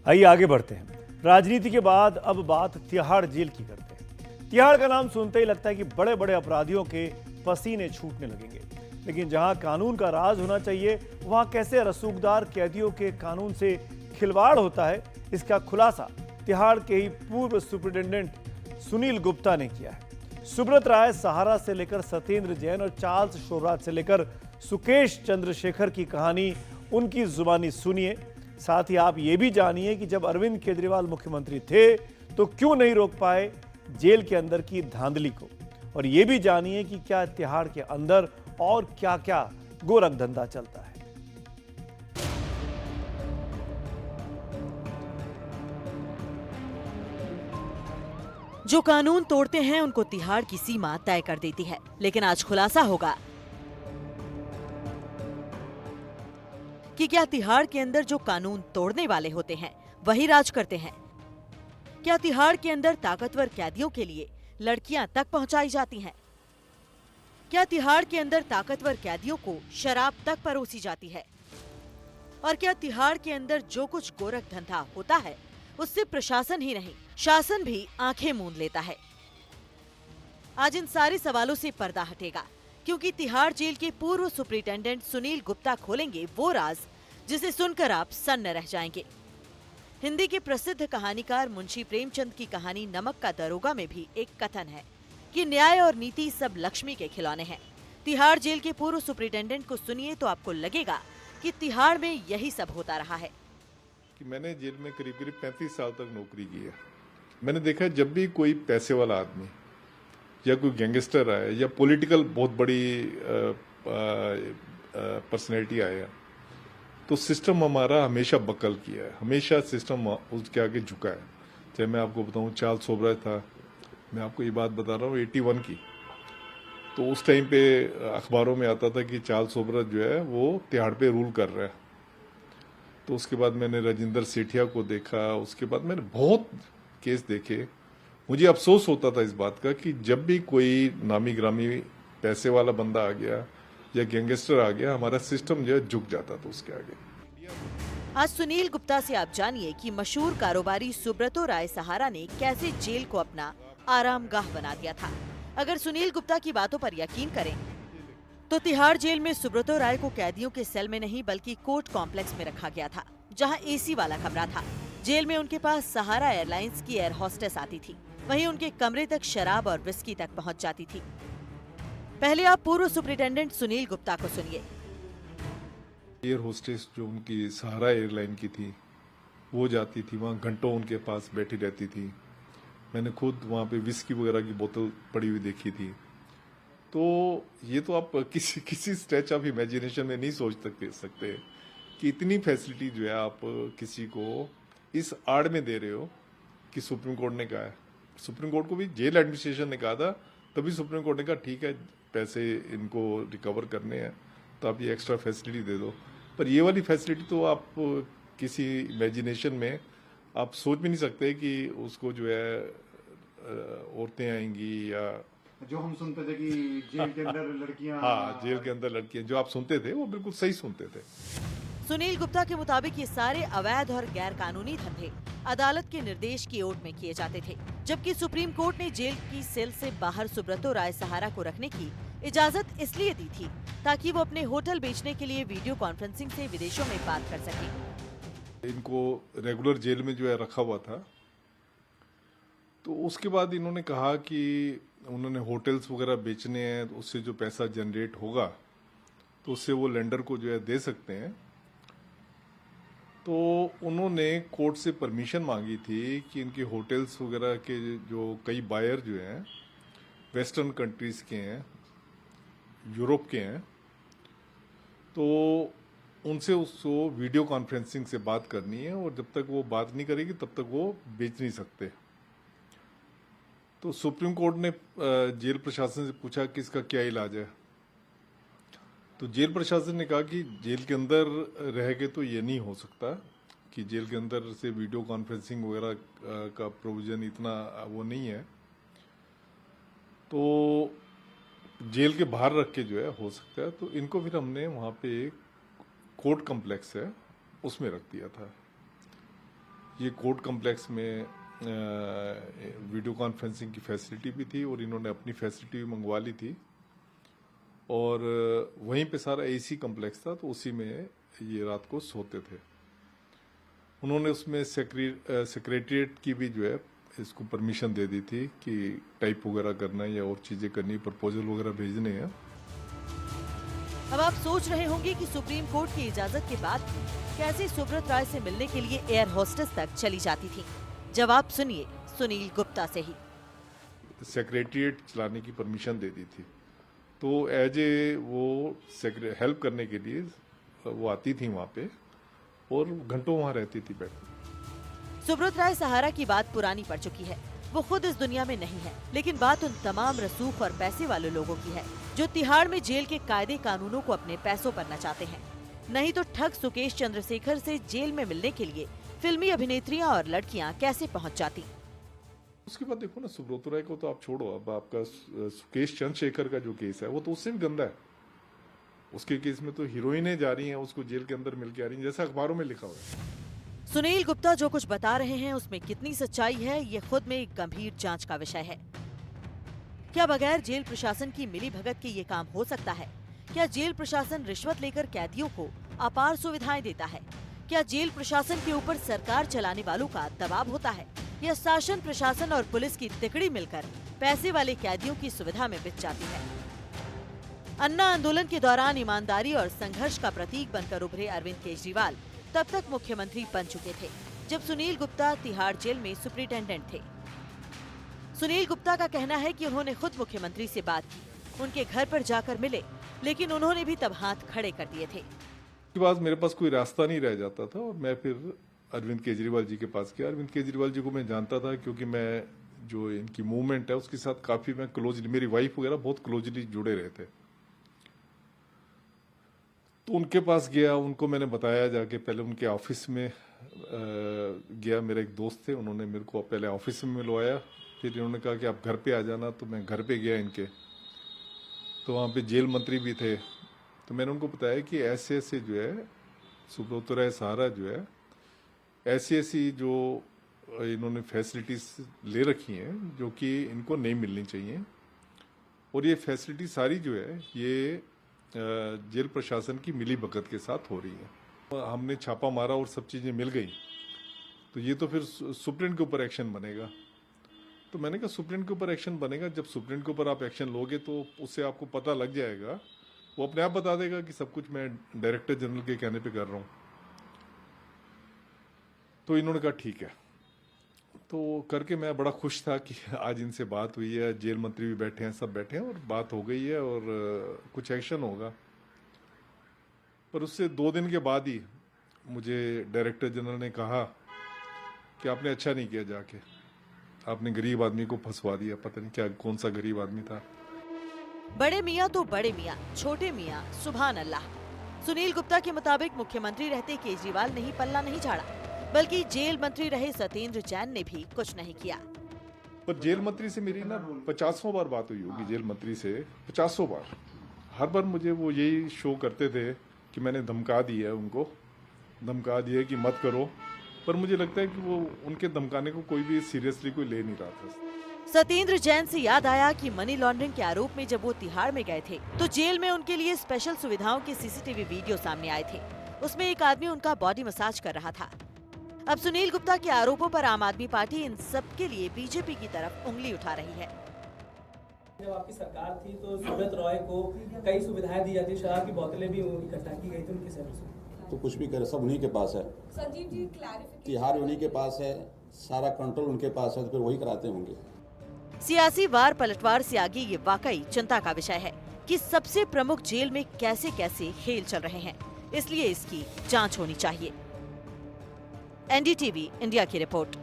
आइए आगे बढ़ते हैं। राजनीति के बाद अब बात तिहाड़ जेल की करते हैं। तिहाड़ का नाम सुनते ही लगता है कि बड़े बड़े अपराधियों के पसीने छूटने लगेंगे, लेकिन जहां कानून का राज होना चाहिए वहां कैसे रसूखदार कैदियों के कानून से खिलवाड़ होता है, इसका खुलासा तिहाड़ के ही पूर्व सुपरिटेंडेंट सुनील गुप्ता ने किया है। सुब्रत राय सहारा से लेकर सत्येंद्र जैन और चार्ल्स शोभराज से लेकर सुकेश चंद्रशेखर की कहानी उनकी जुबानी सुनिए। साथ ही आप ये भी जानिए कि जब अरविंद केजरीवाल मुख्यमंत्री थे तो क्यों नहीं रोक पाए जेल के अंदर की धांधली को, और ये भी जानिए कि क्या तिहाड़ के अंदर और क्या क्या गोरख धंधा चलता है। जो कानून तोड़ते हैं उनको तिहाड़ की सीमा तय कर देती है, लेकिन आज खुलासा होगा कि क्या तिहाड़ के अंदर जो कानून तोड़ने वाले होते हैं वही राज करते हैं। क्या तिहाड़ के अंदर ताकतवर कैदियों के लिए लड़कियां तक पहुंचाई जाती हैं? क्या तिहाड़ के अंदर ताकतवर कैदियों को शराब तक परोसी जाती है? और क्या तिहाड़ के अंदर जो कुछ गोरख धंधा होता है उससे प्रशासन ही नहीं शासन भी आंखें मूंद लेता है? आज इन सारे सवालों से पर्दा हटेगा, क्योंकि तिहाड़ जेल के पूर्व सुपरिटेंडेंट सुनील गुप्ता खोलेंगे वो राज जिसे सुनकर आप सन्न रह जाएंगे। हिंदी के प्रसिद्ध कहानीकार मुंशी प्रेमचंद की कहानी नमक का दरोगा में भी एक कथन है कि न्याय और नीति सब लक्ष्मी के खिलौने हैं। तिहाड़ जेल के पूर्व सुपरिटेंडेंट को सुनिए तो आपको लगेगा कि तिहाड़ में यही सब होता रहा है। कि मैंने जेल में करीब करीब 35 साल तक नौकरी की है। मैंने देखा जब भी कोई पैसे वाला आदमी या कोई गैंगस्टर आया या पॉलिटिकल बहुत बड़ी पर्सनैलिटी आया तो सिस्टम हमारा हमेशा बकल किया है, हमेशा सिस्टम उसके आगे झुका है। चाहे मैं आपको बताऊं चार्ल्स शोभराज था, मैं आपको ये बात बता रहा हूँ 81 की, तो उस टाइम पे अखबारों में आता था कि चार्ल्स शोभराज जो है वो तिहाड़ पे रूल कर रहा है। तो उसके बाद मैंने राजेंद्र सेठिया को देखा, उसके बाद मैंने बहुत केस देखे। मुझे अफसोस होता था इस बात का कि जब भी कोई नामी ग्रामी पैसे वाला बंदा आ गया या गैंगस्टर आ गया, हमारा सिस्टम जो है झुक जाता था उसके आगे। आज सुनील गुप्ता से आप जानिए कि मशहूर कारोबारी सुब्रतो राय सहारा ने कैसे जेल को अपना आरामगाह बना दिया था। अगर सुनील गुप्ता की बातों पर यकीन करें तो तिहाड़ जेल में सुब्रतो राय को कैदियों के सेल में नहीं बल्कि कोर्ट कॉम्प्लेक्स में रखा गया था, जहां एसी वाला कमरा था। जेल में उनके पास सहारा एयरलाइंस की एयर होस्टेस आती थी, वहीं उनके कमरे तक शराब और विस्की तक पहुंच जाती थी। पहले आप पूर्व सुपरिटेंडेंट सुनील गुप्ता को सुनिए। एयर होस्टेस जो उनकी सहारा एयरलाइन की थी वो जाती थी, वहाँ घंटों उनके पास बैठी रहती थी। मैंने खुद वहाँ पे विस्की वगैरह की बोतल पड़ी हुई देखी थी। तो ये तो आप किसी स्ट्रेच ऑफ इमेजिनेशन में नहीं सोच सकते कि इतनी फैसिलिटी जो है आप किसी को इस आड़ में दे रहे हो कि सुप्रीम कोर्ट ने कहा है। सुप्रीम कोर्ट को भी जेल एडमिनिस्ट्रेशन ने कहा था, तभी सुप्रीम कोर्ट ने कहा ठीक है पैसे इनको रिकवर करने हैं तो आप ये एक्स्ट्रा फैसिलिटी दे दो। पर ये वाली फैसिलिटी तो आप किसी इमेजिनेशन में आप सोच भी नहीं सकते कि उसको जो है औरतें आएंगी या जो हम सुनते थे कि जेल के अंदर लड़कियां। हाँ, जेल के अंदर लड़कियां, जो आप सुनते थे वो बिल्कुल सही सुनते थे। सुनील गुप्ता के मुताबिक ये सारे अवैध और गैर कानूनी धंधे अदालत के निर्देश की ओट में किए जाते थे, जबकि सुप्रीम कोर्ट ने जेल की सेल से बाहर सुब्रतो राय सहारा को रखने की इजाजत इसलिए दी थी ताकि वो अपने होटल बेचने के लिए वीडियो कॉन्फ्रेंसिंग से विदेशों में बात कर सके। इनको रेगुलर जेल में जो है रखा हुआ था, तो उसके बाद इन्होंने कहा कि उन्होंने होटल्स वगैरह बेचने हैं, तो उससे जो पैसा जनरेट होगा तो उससे वो लेंडर को जो है दे सकते हैं। तो उन्होंने कोर्ट से परमिशन मांगी थी कि इनके होटल्स वगैरह के जो कई बायर जो हैं वेस्टर्न कंट्रीज के हैं, यूरोप के हैं, तो उनसे उसको वीडियो कॉन्फ्रेंसिंग से बात करनी है और जब तक वो बात नहीं करेगी तब तक वो बेच नहीं सकते। तो सुप्रीम कोर्ट ने जेल प्रशासन से पूछा कि इसका क्या इलाज है। तो जेल प्रशासन ने कहा कि जेल के अंदर रह के तो ये नहीं हो सकता कि जेल के अंदर से वीडियो कॉन्फ्रेंसिंग वगैरह का प्रोविजन इतना वो नहीं है, तो जेल के बाहर रख के जो है हो सकता है। तो इनको फिर हमने वहाँ पे एक कोर्ट कम्प्लेक्स है उसमें रख दिया था। ये कोर्ट कॉम्प्लेक्स में वीडियो कॉन्फ्रेंसिंग की फैसिलिटी भी थी और इन्होंने अपनी फैसिलिटी भी मंगवा ली थी और वहीं पे सारा एसी कॉम्प्लेक्स था, तो उसी में ये रात को सोते थे। उन्होंने उसमें सेक्रेटरिएट की भी जो है इसको परमिशन दे दी थी कि टाइप वगैरह करना है या और चीज़ें करनी, प्रपोजल वगैरह भेजने हैं। अब आप सोच रहे होंगे कि सुप्रीम कोर्ट की इजाजत के बाद कैसे सुब्रत राय से मिलने के लिए एयर होस्टेस तक चली जाती थी। जवाब सुनिए सुनील गुप्ता से ही। सेक्रेटरिएट चलाने की परमिशन दे दी थी, तो एज ए वो हेल्प करने के लिए वो आती थी वहाँ पे और घंटों वहाँ रहती थी बैठ। सुब्रत राय सहारा की बात पुरानी पड़ चुकी है। वो खुद इस दुनिया में नहीं है, लेकिन बात उन तमाम रसूख और पैसे वाले लोगों की है जो तिहाड़ में जेल के कायदे कानूनों को अपने पैसों पर नचाते हैं। नहीं तो ठग सुकेश चंद्रशेखर से जेल में मिलने के लिए फिल्मी अभिनेत्रियां और लड़कियां कैसे पहुंच जाती। उसके बाद देखो ना, सुब्रत राय को तो आप छोड़ो, अब आपका सुकेश चंद्रशेखर का जो केस है वो तो उससे भी गंदा है। उसके केस में तो हीरोइनें जा रही हैं, उसको जेल के अंदर मिल के आ रही हैं, जैसा अखबारों में लिखा हुआ है। सुनील गुप्ता जो कुछ बता रहे हैं उसमें कितनी सच्चाई है, ये खुद में एक गंभीर जांच का विषय है। क्या बगैर जेल प्रशासन की मिलीभगत के ये काम हो सकता है? क्या जेल प्रशासन रिश्वत लेकर कैदियों को अपार सुविधाएं देता है? क्या जेल प्रशासन के ऊपर सरकार चलाने वालों का दबाव होता है, या शासन प्रशासन और पुलिस की तिकड़ी मिलकर पैसे वाले कैदियों की सुविधा में बिक जाती है? अन्ना आंदोलन के दौरान ईमानदारी और संघर्ष का प्रतीक बनकर उभरे अरविंद केजरीवाल तब तक मुख्यमंत्री बन चुके थे जब सुनील गुप्ता तिहाड़ जेल में सुपरिटेंडेंट थे। सुनील गुप्ता का कहना है कि उन्होंने खुद मुख्यमंत्री से बात की, उनके घर पर जाकर मिले, लेकिन उन्होंने भी तब हाथ खड़े कर दिए थे। उसके बाद मेरे पास कोई रास्ता नहीं रह जाता था और मैं फिर अरविंद केजरीवाल जी के पास गया। अरविंद केजरीवाल जी को मैं जानता था क्योंकि मैं जो इनकी मूवमेंट है उसके साथ काफी मैं क्लोजली, मेरी वाइफ वगैरह बहुत क्लोजली जुड़े रहे थे। तो उनके पास गया, उनको मैंने बताया जाके, पहले उनके ऑफिस में गया। मेरे एक दोस्त थे, उन्होंने मेरे को पहले ऑफिस में मिलवाया, फिर इन्होंने कहा कि आप घर पे आ जाना। तो मैं घर पे गया इनके, तो वहाँ पे जेल मंत्री भी थे। तो मैंने उनको बताया कि ऐसे ऐसे जो है सुब्रत राय सहारा जो है ऐसी ऐसी जो इन्होंने फैसिलिटीज ले रखी हैं जो कि इनको नहीं मिलनी चाहिए, और ये फैसिलिटी सारी जो है ये जेल प्रशासन की मिलीभगत के साथ हो रही है। हमने छापा मारा और सब चीज़ें मिल गई, तो ये तो फिर सुप्रीम के ऊपर एक्शन बनेगा। तो मैंने कहा सुप्रीम के ऊपर एक्शन बनेगा, जब सुप्रीम के ऊपर आप एक्शन लोगे तो उससे आपको पता लग जाएगा, वो अपने आप बता देगा कि सब कुछ मैं डायरेक्टर जनरल के कहने पे कर रहा हूँ। तो इन्होंने कहा ठीक है। तो करके मैं बड़ा खुश था कि आज इनसे बात हुई है, जेल मंत्री भी बैठे हैं, सब बैठे हैं और बात हो गई है और कुछ एक्शन होगा। पर उससे 2 दिन के बाद ही मुझे डायरेक्टर जनरल ने कहा कि आपने अच्छा नहीं किया, जाके आपने गरीब आदमी को फंसवा दिया। पता नहीं क्या, कौन सा गरीब आदमी था। बड़े मियाँ तो बड़े मियाँ, छोटे मियाँ सुभान अल्लाह। सुनील गुप्ता के मुताबिक मुख्यमंत्री रहते केजरीवाल ने ही पल्ला नहीं झाड़ा, बल्कि जेल मंत्री रहे सत्येंद्र जैन ने भी कुछ नहीं किया। पर जेल मंत्री से मेरी ना 50 बार बात हुई होगी, जेल मंत्री से 50 बार। हर बार मुझे वो यही शो करते थे कि मैंने धमका दी है, उनको धमका दिया है कि मत करो, पर मुझे लगता है कि वो उनके धमकाने को कोई भी सीरियसली कोई ले नहीं रहा था। सत्येंद्र जैन से याद आया कि मनी लॉन्ड्रिंग के आरोप में जब वो तिहाड़ में गए थे तो जेल में उनके लिए स्पेशल सुविधाओं के सीसीटीवी वीडियो सामने आए थे। उसमें एक आदमी उनका बॉडी मसाज कर रहा था। अब सुनील गुप्ता के आरोपों पर आम आदमी पार्टी इन सब के लिए बीजेपी की तरफ उंगली उठा रही है। जब आपकी सरकार थी तो सुब्रत रॉय को कई सुविधाएं दी जाती, शराब की बोतलें भी इकट्ठा की गई थी उनके सर्विस। तो कुछ भी करे, सब उन्हीं के पास है। संजीव जी क्लैरिफिकेशन, तिहाड़ उन्हीं के पास है, सारा कंट्रोल उनके पास है, तो फिर वही कराते होंगे। सियासी वार पलटवार से आगे ये वाकई चिंता का विषय है कि सबसे प्रमुख जेल में कैसे कैसे खेल चल रहे हैं, इसलिए इसकी जांच होनी चाहिए। एनडीटीवी इंडिया की रिपोर्ट।